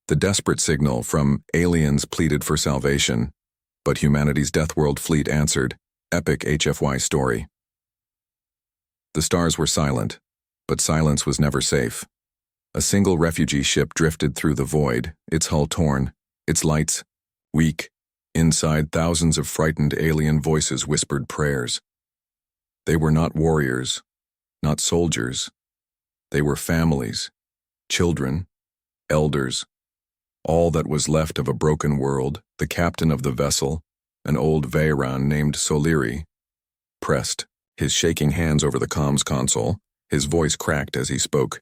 The desperate signal from aliens pleaded for salvation, but humanity's Deathworld fleet answered, epic HFY story. The stars were silent, but silence was never safe. A single refugee ship drifted through the void, its hull torn, its lights weak. Inside, thousands of frightened alien voices whispered prayers. They were not warriors, not soldiers. They were families, children, elders. All that was left of a broken world. The captain of the vessel, an old Veyron named Soliri, pressed, his shaking hands over the comms console. His voice cracked as he spoke.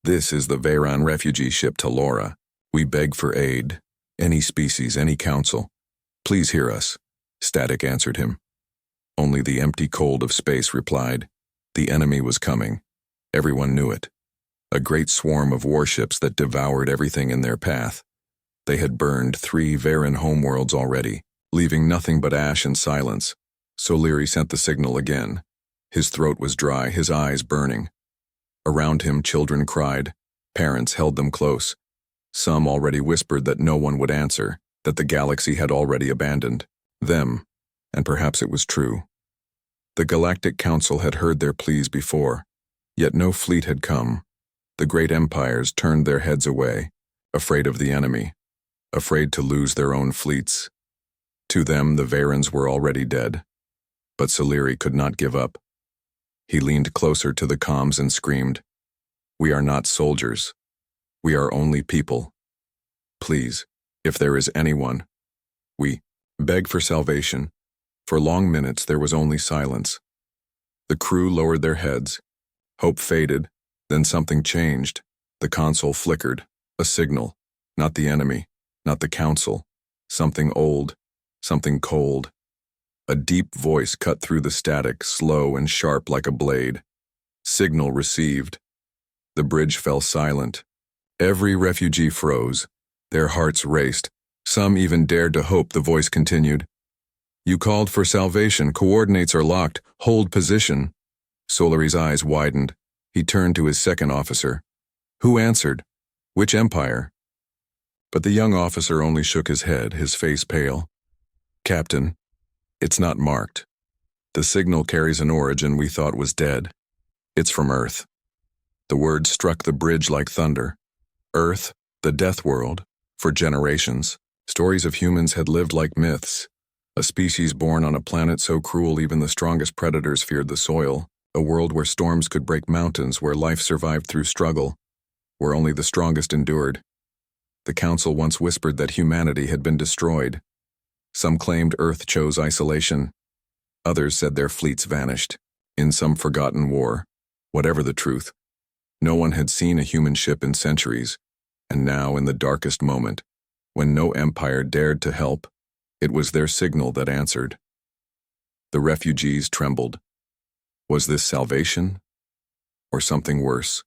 "This is the Veyron refugee ship Talora. We beg for aid. Any species, any council. Please hear us." Static answered him. Only the empty cold of space replied. The enemy was coming. Everyone knew it. A great swarm of warships that devoured everything in their path. They had burned 3 Veyron homeworlds already, leaving nothing but ash and silence. Soliri sent the signal again. His throat was dry, his eyes burning. Around him, children cried. Parents held them close. Some already whispered that no one would answer, that the galaxy had already abandoned them, and perhaps it was true. The Galactic Council had heard their pleas before, yet no fleet had come. The great empires turned their heads away, afraid of the enemy, afraid to lose their own fleets. To them, the Veyrons were already dead. But Soliri could not give up. He leaned closer to the comms and screamed, "We are not soldiers. We are only people. Please, if there is anyone, we beg for salvation." For long minutes there was only silence. The crew lowered their heads. Hope faded, then something changed. The console flickered, a signal, not the enemy, not the council, something old, something cold. A deep voice cut through the static, slow and sharp like a blade. Signal received. The bridge fell silent. Every refugee froze. Their hearts raced. Some even dared to hope. The voice continued. "You called for salvation. Coordinates are locked. Hold position." Solari's eyes widened. He turned to his second officer. "Who answered? Which empire?" But the young officer only shook his head, his face pale. "Captain, it's not marked. The signal carries an origin we thought was dead. It's from Earth." The words struck the bridge like thunder. Earth, the Deathworld. For generations, stories of humans had lived like myths. A species born on a planet so cruel even the strongest predators feared the soil. A world where storms could break mountains, where life survived through struggle, where only the strongest endured. The Council once whispered that humanity had been destroyed. Some claimed Earth chose isolation. Others said their fleets vanished, in some forgotten war. Whatever the truth, no one had seen a human ship in centuries, and now, in the darkest moment, when no empire dared to help, it was their signal that answered. The refugees trembled. Was this salvation? Or something worse?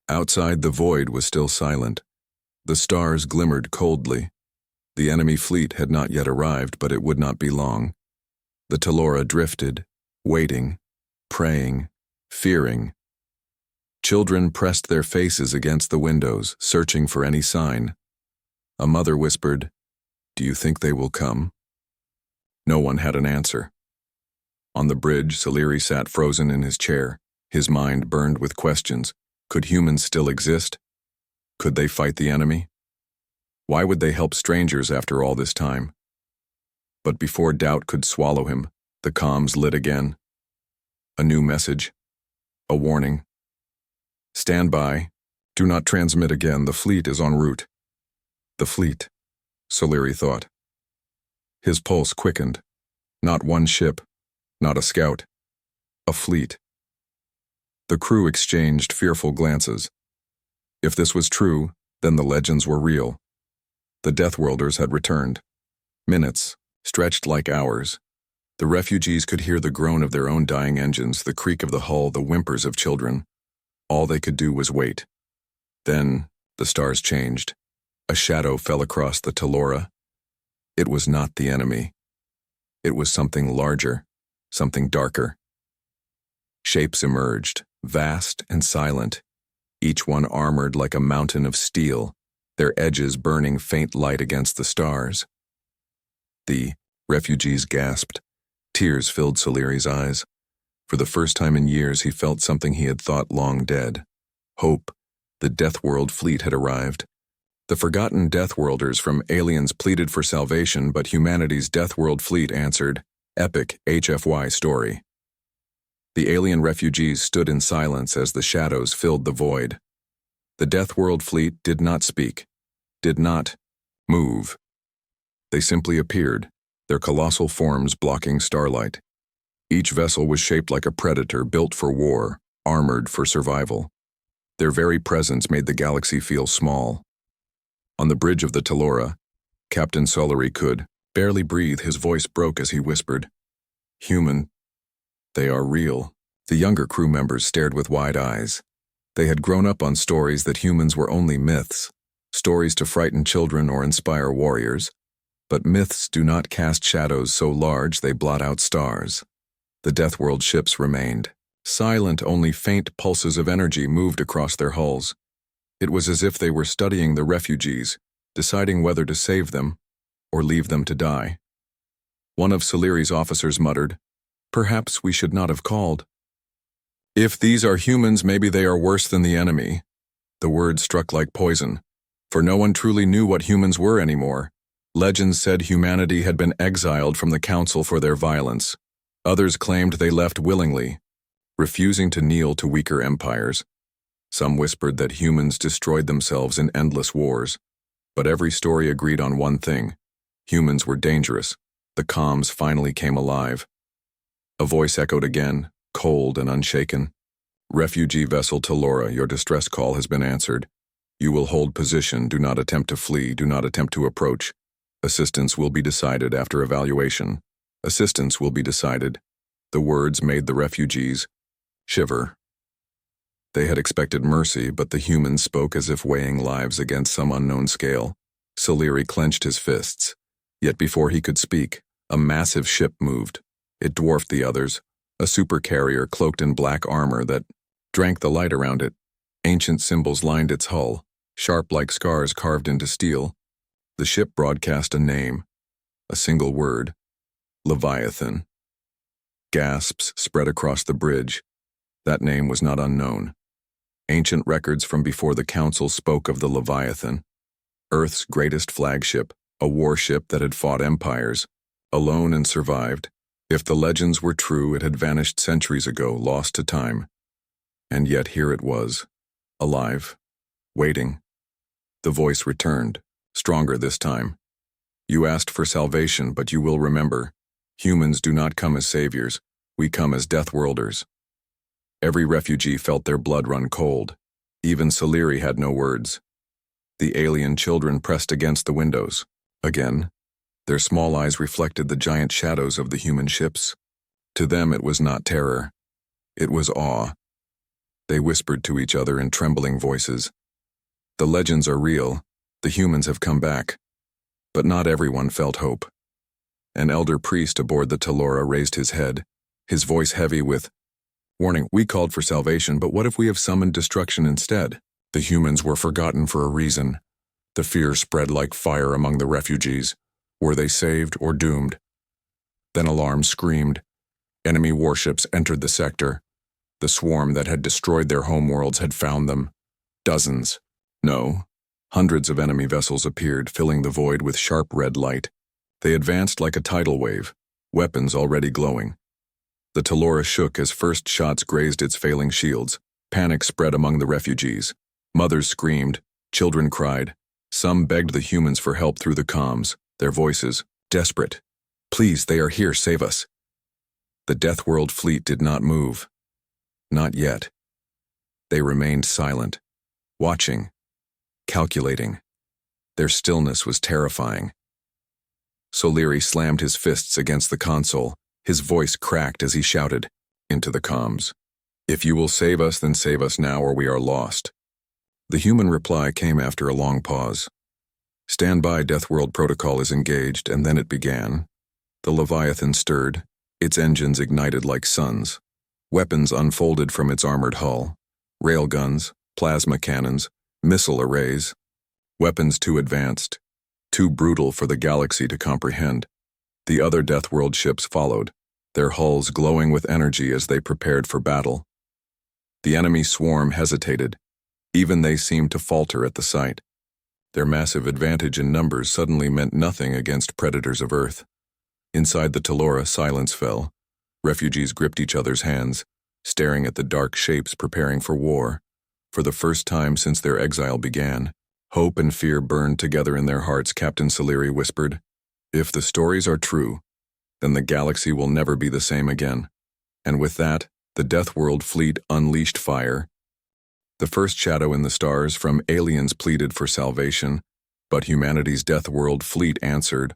Outside, the void was still silent. The stars glimmered coldly. The enemy fleet had not yet arrived, but it would not be long. The Talora drifted, waiting, praying, fearing. Children pressed their faces against the windows, searching for any sign. A mother whispered, "Do you think they will come?" No one had an answer. On the bridge, Soliri sat frozen in his chair. His mind burned with questions. Could humans still exist? Could they fight the enemy? Why would they help strangers after all this time? But before doubt could swallow him, the comms lit again. A new message. A warning. "Stand by. Do not transmit again. The fleet is en route." The fleet, Soliri thought. His pulse quickened. Not one ship. Not a scout. A fleet. The crew exchanged fearful glances. If this was true, then the legends were real. The Deathworlders had returned. Minutes, stretched like hours. The refugees could hear the groan of their own dying engines, the creak of the hull, the whimpers of children. All they could do was wait. Then, the stars changed. A shadow fell across the Talora. It was not the enemy. It was something larger. Something darker. Shapes emerged, vast and silent, each one armored like a mountain of steel. their edges burning faint light against the stars. The refugees gasped. Tears filled Soliri's eyes. For the first time in years, he felt something he had thought long dead. Hope. The Deathworld fleet had arrived. The forgotten Deathworlders from aliens pleaded for salvation, but humanity's Deathworld fleet answered, epic HFY story. The alien refugees stood in silence as the shadows filled the void. The Deathworld fleet did not speak, did not move. They simply appeared, their colossal forms blocking starlight. Each vessel was shaped like a predator built for war, armored for survival. Their very presence made the galaxy feel small. On the bridge of the Tellura, Captain Solari could barely breathe. His voice broke as he whispered, "Human, they are real." The younger crew members stared with wide eyes. They had grown up on stories that humans were only myths, stories to frighten children or inspire warriors. But myths do not cast shadows so large they blot out stars. The Deathworld ships remained. Silent, only faint pulses of energy moved across their hulls. It was as if they were studying the refugees, deciding whether to save them or leave them to die. One of Soliri's officers muttered, "Perhaps we should not have called." "If these are humans, maybe they are worse than the enemy." The words struck like poison, for no one truly knew what humans were anymore. Legends said humanity had been exiled from the Council for their violence. Others claimed they left willingly, refusing to kneel to weaker empires. Some whispered that humans destroyed themselves in endless wars. But every story agreed on one thing: humans were dangerous. The comms finally came alive. A voice echoed again, cold and unshaken. "Refugee vessel Tellura, your distress call has been answered. You will hold position, do not attempt to flee, do not attempt to approach. Assistance will be decided after evaluation. Assistance will be decided." The words made the refugees shiver. They had expected mercy, but the humans spoke as if weighing lives against some unknown scale. Soliri clenched his fists. Yet before he could speak, a massive ship moved. It dwarfed the others, a supercarrier cloaked in black armor that drank the light around it. Ancient symbols lined its hull, sharp like scars carved into steel. The ship broadcast a name, a single word: Leviathan. Gasps spread across the bridge. That name was not unknown. Ancient records from before the Council spoke of the Leviathan, Earth's greatest flagship, a warship that had fought empires, alone and survived. If the legends were true, it had vanished centuries ago, lost to time. And yet here it was, alive, waiting. The voice returned, stronger this time. "You asked for salvation, but you will remember, humans do not come as saviors, we come as Deathworlders." Every refugee felt their blood run cold. Even Soliri had no words. The alien children pressed against the windows. Again, their small eyes reflected the giant shadows of the human ships. To them it was not terror. It was awe. They whispered to each other in trembling voices. "The legends are real. The humans have come back." But not everyone felt hope. An elder priest aboard the Tellura raised his head, his voice heavy with, "Warning, we called for salvation, but what if we have summoned destruction instead?" The humans were forgotten for a reason. The fear spread like fire among the refugees. Were they saved or doomed? Then alarms screamed. Enemy warships entered the sector. The swarm that had destroyed their homeworlds had found them. Dozens. No. Hundreds of enemy vessels appeared, filling the void with sharp red light. They advanced like a tidal wave, weapons already glowing. The Tellura shook as first shots grazed its failing shields. Panic spread among the refugees. Mothers screamed, children cried. Some begged the humans for help through the comms, their voices desperate. "Please, they are here, save us." The Deathworld fleet did not move. Not yet. They remained silent, watching, calculating. Their stillness was terrifying. Soliri slammed his fists against the console. His voice cracked as he shouted into the comms. "If you will save us, then save us now or we are lost." The human reply came after a long pause. "Stand by, Deathworld protocol is engaged," and then it began. The Leviathan stirred. Its engines ignited like suns. Weapons unfolded from its armored hull. Railguns, plasma cannons, missile arrays. weapons too advanced, too brutal for the galaxy to comprehend. The other Deathworld ships followed, their hulls glowing with energy as they prepared for battle. The enemy swarm hesitated. Even they seemed to falter at the sight. Their massive advantage in numbers suddenly meant nothing against predators of Earth. Inside the Talora, silence fell. Refugees gripped each other's hands, staring at the dark shapes preparing for war. For the first time since their exile began, hope and fear burned together in their hearts. Captain Soleri whispered, "If the stories are true, then the galaxy will never be the same again." And with that, the Deathworld fleet unleashed fire. The first shadow in the stars from aliens pleaded for salvation, but humanity's Deathworld fleet answered.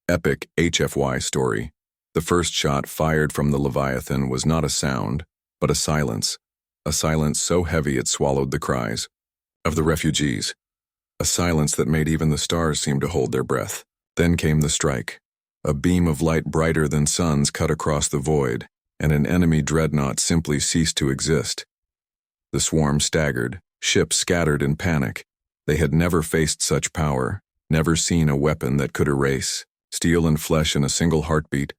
Epic HFY Story. The first shot fired from the Leviathan was not a sound, but a silence so heavy it swallowed the cries of the refugees, a silence that made even the stars seem to hold their breath. Then came the strike. A beam of light brighter than suns cut across the void, and an enemy dreadnought simply ceased to exist. The swarm staggered, ships scattered in panic. They had never faced such power, never seen a weapon that could erase steel and flesh in a single heartbeat.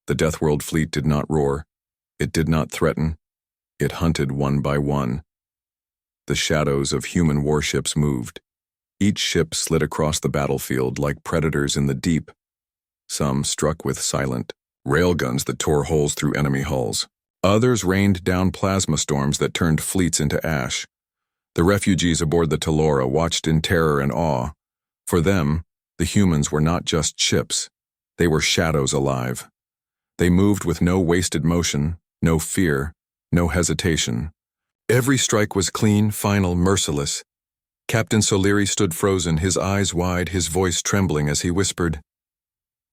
The Deathworld fleet did not roar. It did not threaten. It hunted one by one. The shadows of human warships moved. Each ship slid across the battlefield like predators in the deep. Some struck with silent railguns that tore holes through enemy hulls. Others rained down plasma storms that turned fleets into ash. The refugees aboard the Talora watched in terror and awe. For them, the humans were not just ships. They were shadows alive. They moved with no wasted motion, no fear, no hesitation. Every strike was clean, final, merciless. Captain Soleri stood frozen, his eyes wide, his voice trembling as he whispered,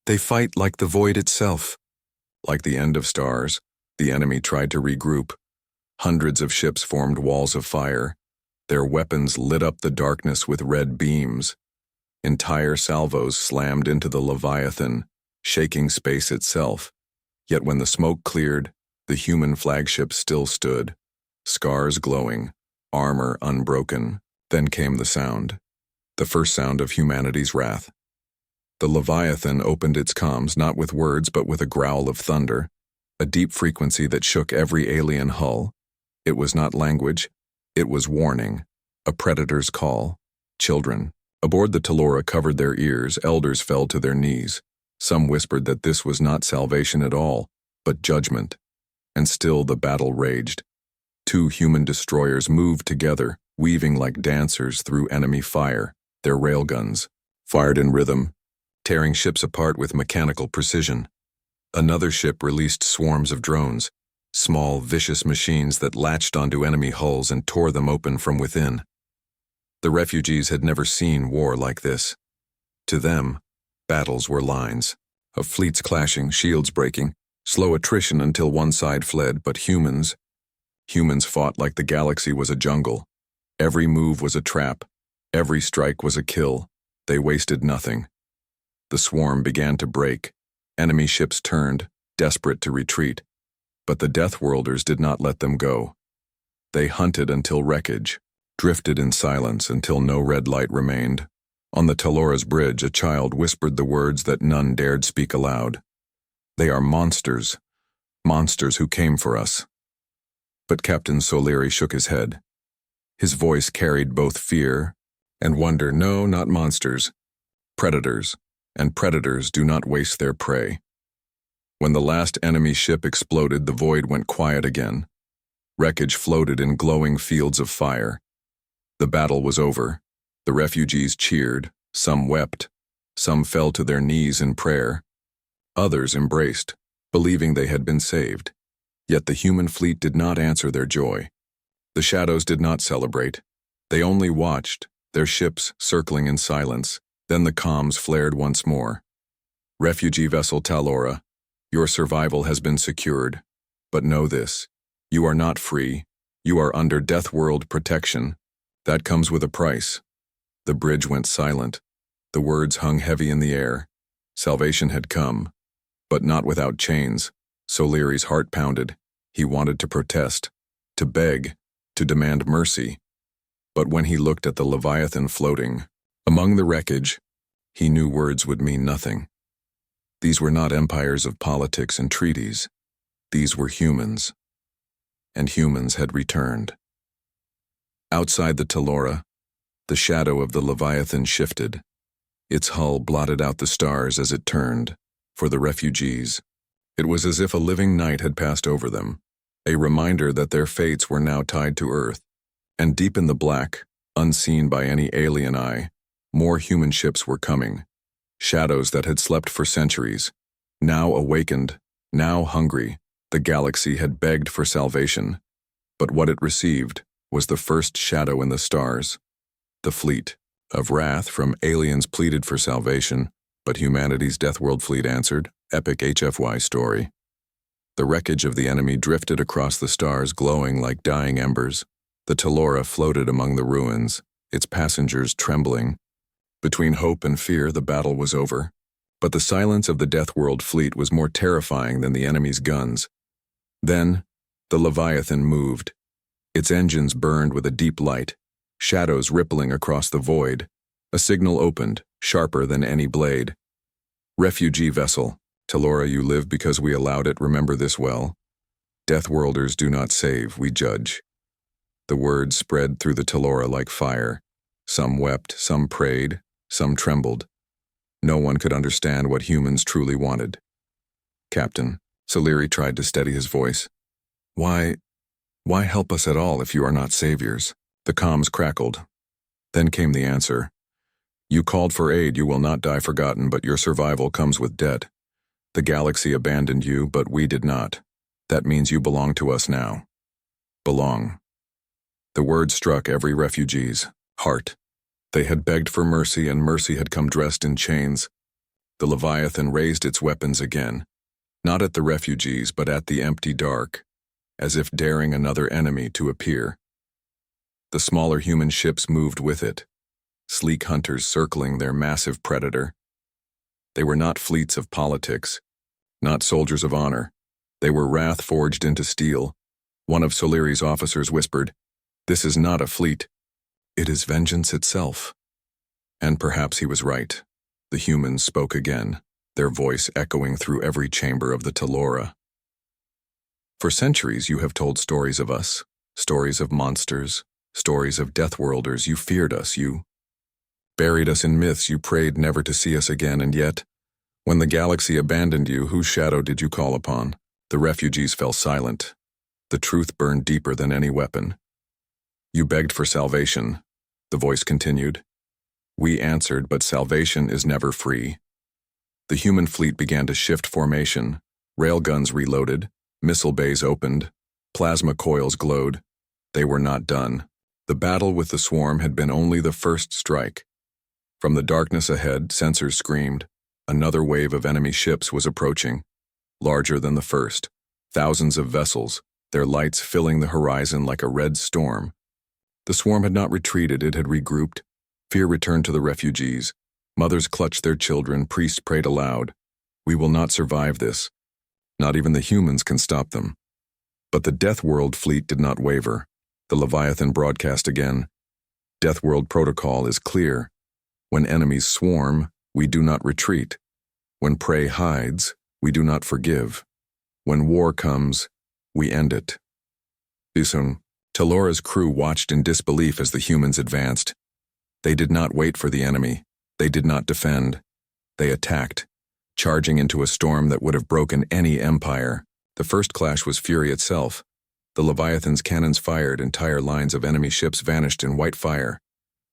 "They fight like the void itself." Like the end of stars, the enemy tried to regroup. Hundreds of ships formed walls of fire. Their weapons lit up the darkness with red beams. Entire salvos slammed into the Leviathan, shaking space itself. Yet when the smoke cleared, the human flagship still stood, scars glowing, armor unbroken. Then came the sound, the first sound of humanity's wrath. The Leviathan opened its comms not with words but with a growl of thunder, a deep frequency that shook every alien hull. It was not language, it was warning, a predator's call. Children aboard the Talora covered their ears, elders fell to their knees. Some whispered that this was not salvation at all, but judgment. And still the battle raged. Two human destroyers moved together, weaving like dancers through enemy fire. Their railguns fired in rhythm, tearing ships apart with mechanical precision. Another ship released swarms of drones, small, vicious machines that latched onto enemy hulls and tore them open from within. The refugees had never seen war like this. To them, battles were lines of fleets clashing, shields breaking, slow attrition until one side fled, but humans fought like the galaxy was a jungle. Every move was a trap, every strike was a kill. They wasted nothing. The swarm began to break. Enemy ships turned, desperate to retreat. But the Deathworlders did not let them go. They hunted until wreckage, drifted in silence until no red light remained. On the Talora's bridge, a child whispered the words that none dared speak aloud. "They are monsters, monsters who came for us." But Captain Soleri shook his head. His voice carried both fear and wonder. "No, not monsters. Predators, and predators do not waste their prey." When the last enemy ship exploded, the void went quiet again. Wreckage floated in glowing fields of fire. The battle was over. The refugees cheered, some wept, some fell to their knees in prayer. Others embraced, believing they had been saved. Yet the human fleet did not answer their joy. The shadows did not celebrate. They only watched, their ships circling in silence. Then the comms flared once more. "Refugee vessel Talora, your survival has been secured. But know this, you are not free. You are under Deathworld protection. That comes with a price." The bridge went silent. The words hung heavy in the air. Salvation had come, but not without chains. Soleri's heart pounded. He wanted to protest, to beg, to demand mercy. But when he looked at the Leviathan floating among the wreckage, he knew words would mean nothing. These were not empires of politics and treaties. These were humans. And humans had returned. Outside the Telora, the shadow of the Leviathan shifted. Its hull blotted out the stars as it turned. For the refugees, it was as if a living night had passed over them, a reminder that their fates were now tied to Earth. And deep in the black, unseen by any alien eye, more human ships were coming. Shadows that had slept for centuries. Now awakened, now hungry, the galaxy had begged for salvation. But what it received was the first shadow in the stars. The fleet of wrath from aliens pleaded for salvation, but humanity's Deathworld fleet answered, epic HFY story. The wreckage of the enemy drifted across the stars, glowing like dying embers. The Telora floated among the ruins, its passengers trembling. Between hope and fear, the battle was over. But the silence of the Deathworld fleet was more terrifying than the enemy's guns. Then, the Leviathan moved. Its engines burned with a deep light, shadows rippling across the void. A signal opened, sharper than any blade. Refugee vessel, Telora, you live because we allowed it, remember this well. Deathworlders do not save, we judge. The words spread through the Telora like fire. Some wept, some prayed, some trembled. No one could understand what humans truly wanted. Captain, Soliri tried to steady his voice. Why help us at all if you are not saviors? The comms crackled. Then came the answer. You called for aid, you will not die forgotten, but your survival comes with debt. The galaxy abandoned you, but we did not. That means you belong to us now. Belong. The word struck every refugee's heart. They had begged for mercy, and mercy had come dressed in chains. The Leviathan raised its weapons again, not at the refugees, but at the empty dark, as if daring another enemy to appear. The smaller human ships moved with it, sleek hunters circling their massive predator. They were not fleets of politics, not soldiers of honor. They were wrath forged into steel. One of Soliri's officers whispered, "This is not a fleet. It is vengeance itself." And perhaps he was right. The humans spoke again, their voice echoing through every chamber of the Telora. For centuries you have told stories of us, stories of monsters, stories of Deathworlders. You feared us, you buried us in myths, you prayed never to see us again, and yet, when the galaxy abandoned you, whose shadow did you call upon? The refugees fell silent. The truth burned deeper than any weapon. You begged for salvation, the voice continued. We answered, but salvation is never free. The human fleet began to shift formation. Railguns reloaded, missile bays opened, plasma coils glowed. They were not done. The battle with the swarm had been only the first strike. From the darkness ahead, sensors screamed. Another wave of enemy ships was approaching, larger than the first. Thousands of vessels, their lights filling the horizon like a red storm. The swarm had not retreated, it had regrouped. Fear returned to the refugees. Mothers clutched their children, priests prayed aloud. We will not survive this. Not even the humans can stop them. But the Deathworld fleet did not waver. The Leviathan broadcast again. Deathworld protocol is clear. When enemies swarm, we do not retreat. When prey hides, we do not forgive. When war comes, we end it. Soon, Telora's crew watched in disbelief as the humans advanced. They did not wait for the enemy. They did not defend. They attacked, charging into a storm that would have broken any empire. The first clash was fury itself. The Leviathan's cannons fired, entire lines of enemy ships vanished in white fire.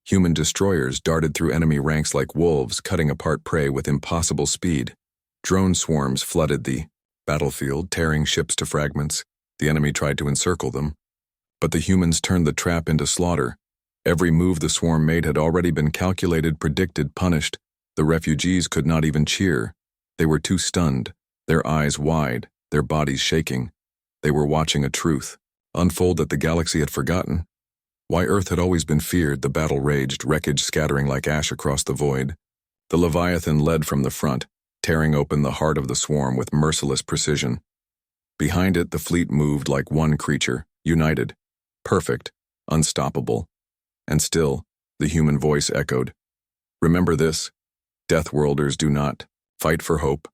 Human destroyers darted through enemy ranks like wolves, cutting apart prey with impossible speed. Drone swarms flooded the battlefield, tearing ships to fragments. The enemy tried to encircle them. But the humans turned the trap into slaughter. Every move the swarm made had already been calculated, predicted, punished. The refugees could not even cheer. They were too stunned, their eyes wide, their bodies shaking. They were watching a truth unfold that the galaxy had forgotten. Why Earth had always been feared, the battle raged, wreckage scattering like ash across the void. The Leviathan led from the front, tearing open the heart of the swarm with merciless precision. Behind it, the fleet moved like one creature, united, perfect, unstoppable. And still, the human voice echoed. Remember this, Deathworlders do not fight for hope.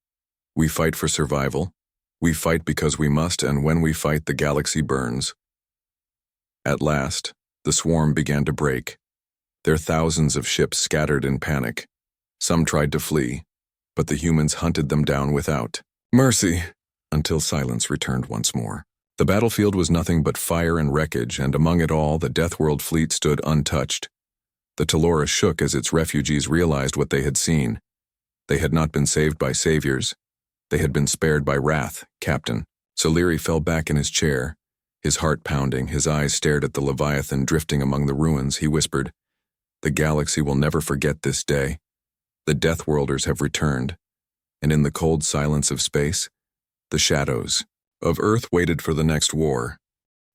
We fight for survival. We fight because we must, and when we fight, the galaxy burns. At last, the swarm began to break. Their thousands of ships scattered in panic. Some tried to flee, but the humans hunted them down without mercy, until silence returned once more. The battlefield was nothing but fire and wreckage, and among it all, the Deathworld fleet stood untouched. The Talora shook as its refugees realized what they had seen. They had not been saved by saviors. They had been spared by wrath, Captain. Saliri fell back in his chair, his heart pounding, his eyes stared at the Leviathan drifting among the ruins. He whispered, "The galaxy will never forget this day. The Deathworlders have returned, and in the cold silence of space, the shadows of Earth waited for the next war.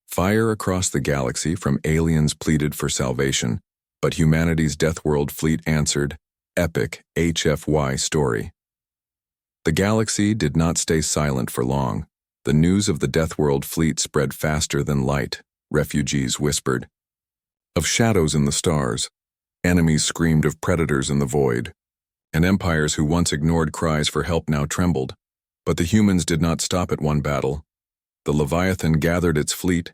Fire across the galaxy from aliens pleaded for salvation, but humanity's Deathworld fleet answered, epic HFY story." The galaxy did not stay silent for long. The news of the Deathworld fleet spread faster than light, refugees whispered. Of shadows in the stars, enemies screamed of predators in the void, and empires who once ignored cries for help now trembled. But the humans did not stop at one battle. The Leviathan gathered its fleet,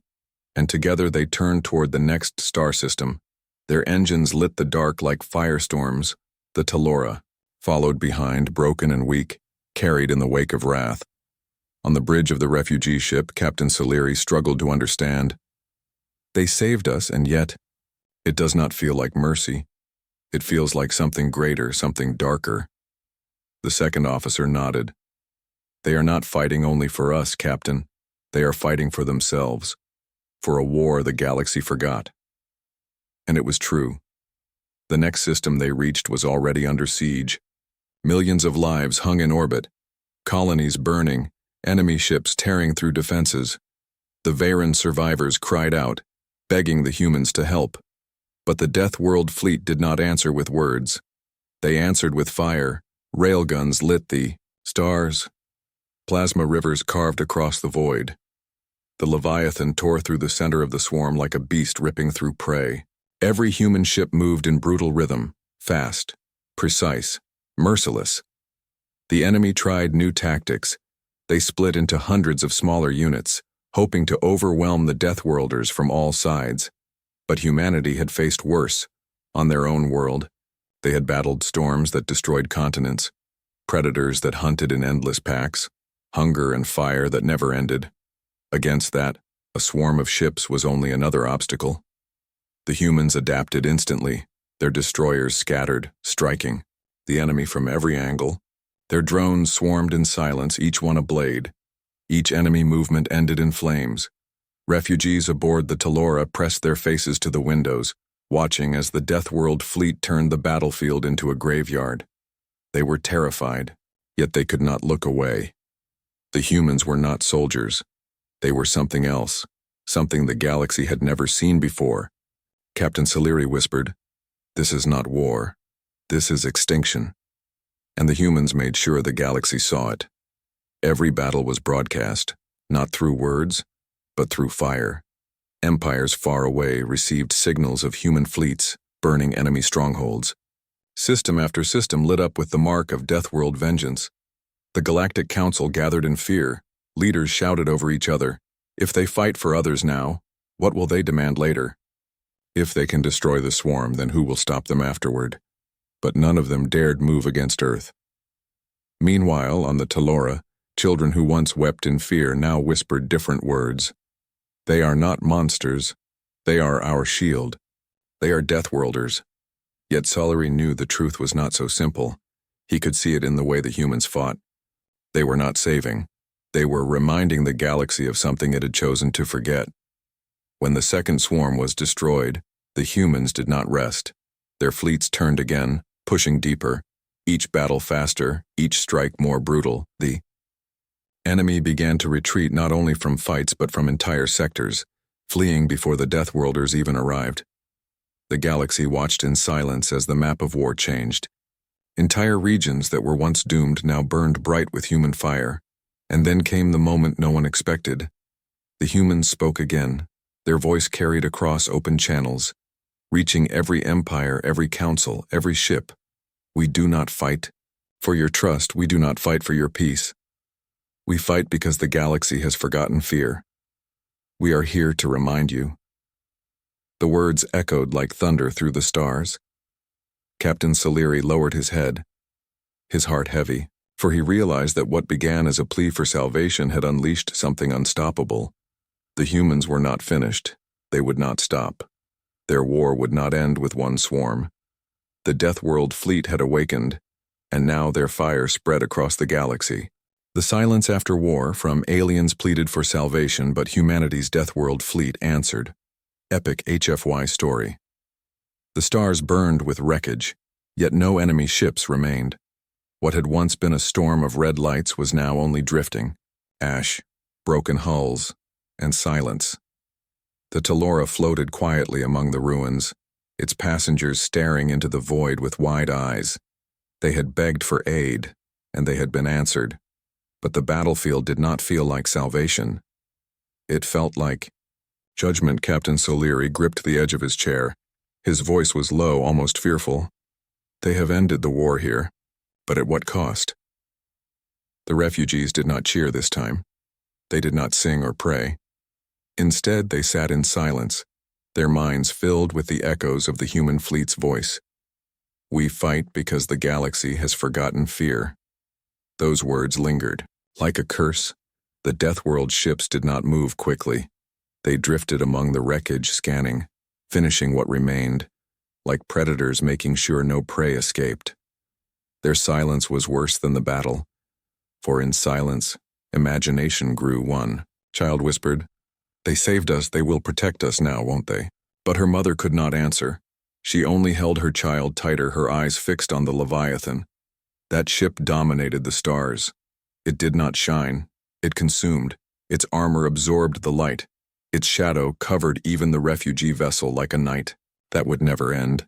and together they turned toward the next star system. Their engines lit the dark like firestorms. The Talora followed behind, broken and weak, carried in the wake of wrath. On the bridge of the refugee ship, Captain Saliri struggled to understand. They saved us, and yet, it does not feel like mercy. It feels like something greater, something darker. The second officer nodded. They are not fighting only for us, Captain. They are fighting for themselves, for a war the galaxy forgot. And it was true. The next system they reached was already under siege. Millions of lives hung in orbit, colonies burning, enemy ships tearing through defenses. The Veyron survivors cried out, begging the humans to help. But the Deathworld fleet did not answer with words. They answered with fire. Railguns lit the stars. Plasma rivers carved across the void. The Leviathan tore through the center of the swarm like a beast ripping through prey. Every human ship moved in brutal rhythm, fast, precise, merciless. The enemy tried new tactics. They split into hundreds of smaller units, hoping to overwhelm the Deathworlders from all sides. But humanity had faced worse. On their own world, they had battled storms that destroyed continents, predators that hunted in endless packs, hunger and fire that never ended. Against that, a swarm of ships was only another obstacle. The humans adapted instantly, their destroyers scattered, striking the enemy from every angle. Their drones swarmed in silence, each one a blade. Each enemy movement ended in flames. Refugees aboard the Talora pressed their faces to the windows, watching as the Deathworld fleet turned the battlefield into a graveyard. They were terrified, yet they could not look away. The humans were not soldiers. They were something else, something the galaxy had never seen before. Captain Saliri whispered, "This is not war. This is extinction." And the humans made sure the galaxy saw it. Every battle was broadcast, not through words, but through fire. Empires far away received signals of human fleets burning enemy strongholds. System after system lit up with the mark of Deathworld vengeance. The Galactic Council gathered in fear. Leaders shouted over each other, "If they fight for others now, what will they demand later? If they can destroy the swarm, then who will stop them afterward?" But none of them dared move against Earth. Meanwhile, on the Talora, children who once wept in fear now whispered different words. They are not monsters. They are our shield. They are Deathworlders. Yet Saliri knew the truth was not so simple. He could see it in the way the humans fought. They were not saving. They were reminding the galaxy of something it had chosen to forget. When the second swarm was destroyed, the humans did not rest. Their fleets turned again, pushing deeper, each battle faster, each strike more brutal. The enemy began to retreat not only from fights but from entire sectors, fleeing before the Deathworlders even arrived. The galaxy watched in silence as the map of war changed. Entire regions that were once doomed now burned bright with human fire. And then came the moment no one expected. The humans spoke again. Their voice carried across open channels. reaching every empire, every council, every ship. We do not fight for your trust, we do not fight for your peace. We fight because the galaxy has forgotten fear. We are here to remind you. The words echoed like thunder through the stars. Captain Soliri lowered his head, his heart heavy, for he realized that what began as a plea for salvation had unleashed something unstoppable. The humans were not finished. They would not stop. Their war would not end with one swarm. The Deathworld fleet had awakened, and now their fire spread across the galaxy. The silence after war, from aliens pleaded for salvation, but humanity's Deathworld fleet answered. Epic HFY Story. The stars burned with wreckage, yet no enemy ships remained. What had once been a storm of red lights was now only drifting, ash, broken hulls, and silence. The Talora floated quietly among the ruins, its passengers staring into the void with wide eyes. They had begged for aid, and they had been answered. But the battlefield did not feel like salvation. It felt like judgment. Captain Soliri gripped the edge of his chair. His voice was low, almost fearful. They have ended the war here, but at what cost? The refugees did not cheer this time. They did not sing or pray. Instead, they sat in silence, their minds filled with the echoes of the human fleet's voice. We fight because the galaxy has forgotten fear. Those words lingered. Like a curse, the Deathworld ships did not move quickly. They drifted among the wreckage, scanning, finishing what remained, like predators making sure no prey escaped. Their silence was worse than the battle, for in silence, imagination grew. One child whispered, "They saved us, they will protect us now, won't they?" But her mother could not answer. She only held her child tighter, her eyes fixed on the Leviathan. That ship dominated the stars. It did not shine. It consumed. Its armor absorbed the light. Its shadow covered even the refugee vessel like a night that would never end.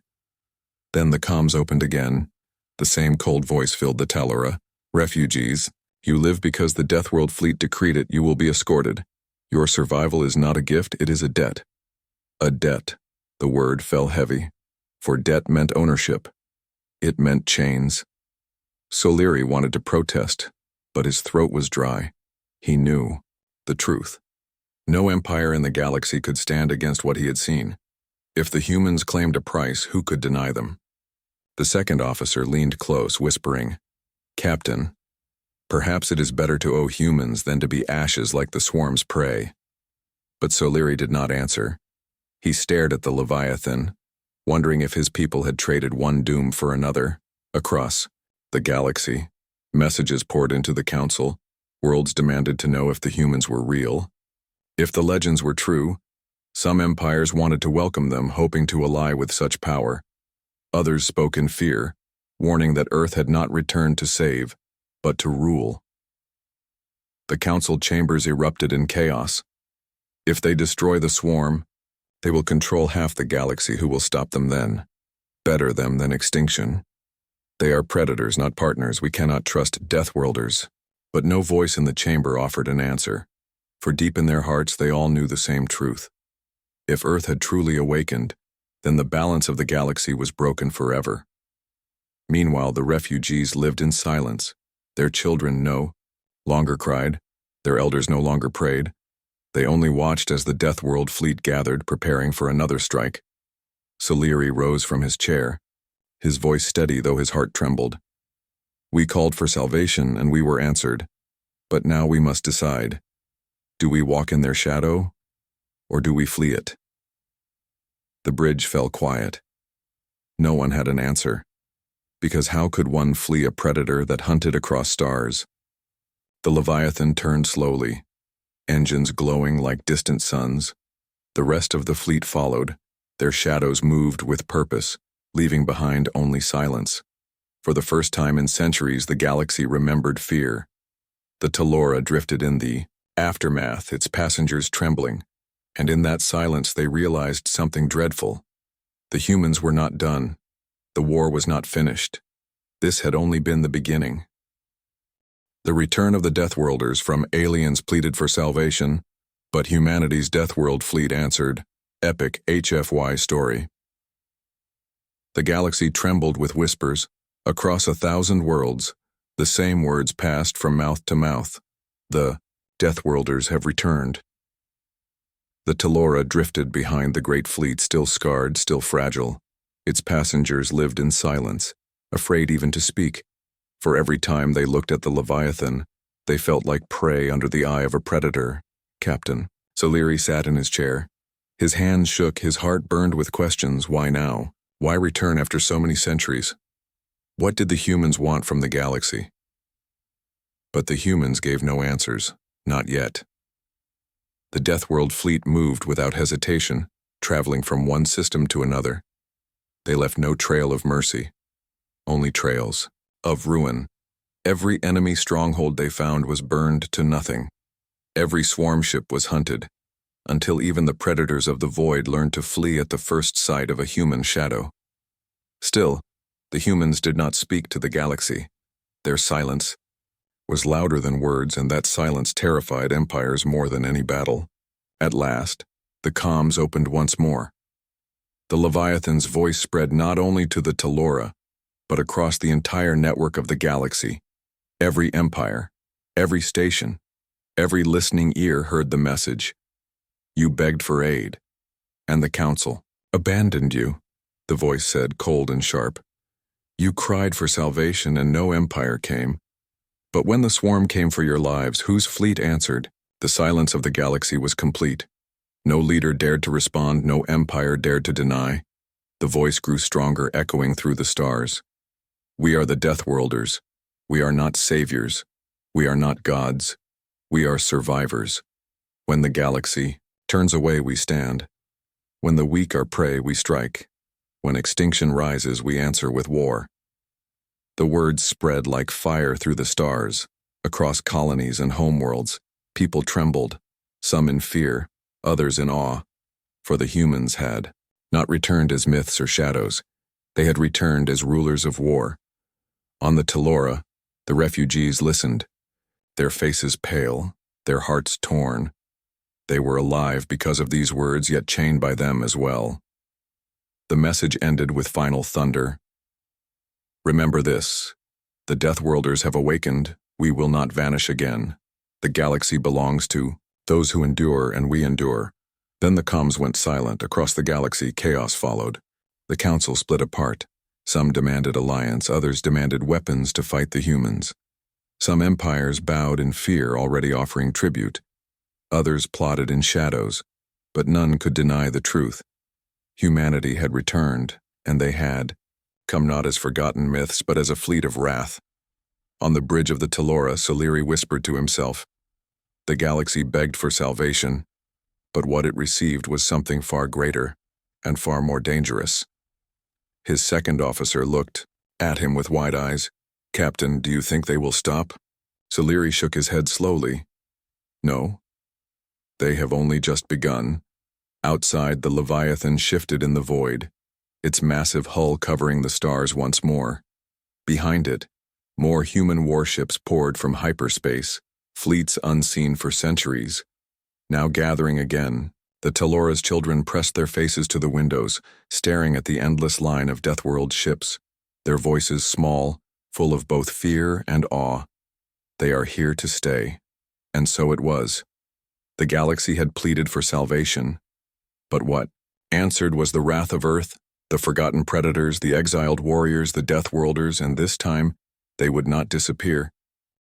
Then the comms opened again. The same cold voice filled the Talora. "Refugees, you live because the Deathworld fleet decreed it. You will be escorted. Your survival is not a gift, it is a debt." A debt. The word fell heavy, for debt meant ownership. It meant chains. Soliri wanted to protest, but his throat was dry. He knew the truth. No empire in the galaxy could stand against what he had seen. If the humans claimed a price, who could deny them? The second officer leaned close, whispering, "Captain, perhaps it is better to owe humans than to be ashes like the swarm's prey." But Soliri did not answer. He stared at the Leviathan, wondering if his people had traded one doom for another. Across the galaxy, messages poured into the council. Worlds demanded to know if the humans were real. If the legends were true, some empires wanted to welcome them, hoping to ally with such power. Others spoke in fear, warning that Earth had not returned to save, but to rule. The council chambers erupted in chaos. If they destroy the swarm, they will control half the galaxy. Who will stop them then? Better them than extinction. They are predators, not partners. We cannot trust Deathworlders. But no voice in the chamber offered an answer, for deep in their hearts they all knew the same truth. If Earth had truly awakened, then the balance of the galaxy was broken forever. Meanwhile, the refugees lived in silence. Their children no longer cried. Their elders no longer prayed. They only watched as the Deathworld fleet gathered, preparing for another strike. Soliri rose from his chair, his voice steady though his heart trembled. "We called for salvation and we were answered. But now we must decide. Do we walk in their shadow, or do we flee it?" The bridge fell quiet. No one had an answer, because how could one flee a predator that hunted across stars? The Leviathan turned slowly, engines glowing like distant suns. The rest of the fleet followed. Their shadows moved with purpose, leaving behind only silence. For the first time in centuries, the galaxy remembered fear. The Talora drifted in the aftermath, its passengers trembling, and in that silence they realized something dreadful. The humans were not done. The war was not finished. This had only been the beginning. The return of the Deathworlders from aliens pleaded for salvation, but humanity's Deathworld fleet answered. Epic HFY Story. The galaxy trembled with whispers. Across 1,000 worlds, the same words passed from mouth to mouth. The Deathworlders have returned. The Telora drifted behind the great fleet, still scarred, still fragile. Its passengers lived in silence, afraid even to speak. For every time they looked at the Leviathan, they felt like prey under the eye of a predator. Captain. Soliri sat in his chair. His hands shook, his heart burned with questions. Why now? Why return after so many centuries? What did the humans want from the galaxy? But the humans gave no answers, not yet. The Deathworld fleet moved without hesitation, traveling from one system to another. They left no trail of mercy, only trails of ruin. Every enemy stronghold they found was burned to nothing. Every swarm ship was hunted, until even the predators of the void learned to flee at the first sight of a human shadow. Still, the humans did not speak to the galaxy. Their silence was louder than words, and that silence terrified empires more than any battle. At last, the comms opened once more. The Leviathan's voice spread not only to the Telora, but across the entire network of the galaxy. Every empire, every station, every listening ear heard the message. You begged for aid, and the Council abandoned you, the voice said, cold and sharp. You cried for salvation, and no empire came. But when the swarm came for your lives, whose fleet answered? The silence of the galaxy was complete. No leader dared to respond, no empire dared to deny. The voice grew stronger, echoing through the stars. We are the Deathworlders. We are not saviors. We are not gods. We are survivors. When the galaxy turns away, we stand. When the weak are prey, we strike. When extinction rises, we answer with war. The words spread like fire through the stars. Across colonies and homeworlds, people trembled, some in fear, others in awe, for the humans had not returned as myths or shadows. They had returned as rulers of war. On the Telora, the refugees listened, their faces pale, their hearts torn. They were alive because of these words, yet chained by them as well. The message ended with final thunder. Remember this. The Deathworlders have awakened. We will not vanish again. The galaxy belongs to those who endure, and we endure. Then the comms went silent. Across the galaxy, chaos followed. The Council split apart. Some demanded alliance, others demanded weapons to fight the humans. Some empires bowed in fear, already offering tribute. Others plotted in shadows, but none could deny the truth. Humanity had returned, and they had come not as forgotten myths, but as a fleet of wrath. On the bridge of the Telora, Soliri whispered to himself. The galaxy begged for salvation, but what it received was something far greater and far more dangerous. His second officer looked at him with wide eyes. Captain, do you think they will stop? Soliri shook his head slowly. No. They have only just begun. Outside, the Leviathan shifted in the void, its massive hull covering the stars once more. Behind it, more human warships poured from hyperspace, fleets unseen for centuries. Now gathering again, the Telora's children pressed their faces to the windows, staring at the endless line of Deathworld ships, their voices small, full of both fear and awe. They are here to stay. And so it was. The galaxy had pleaded for salvation. But what answered was the wrath of Earth, the forgotten predators, the exiled warriors, the Deathworlders, and this time, they would not disappear.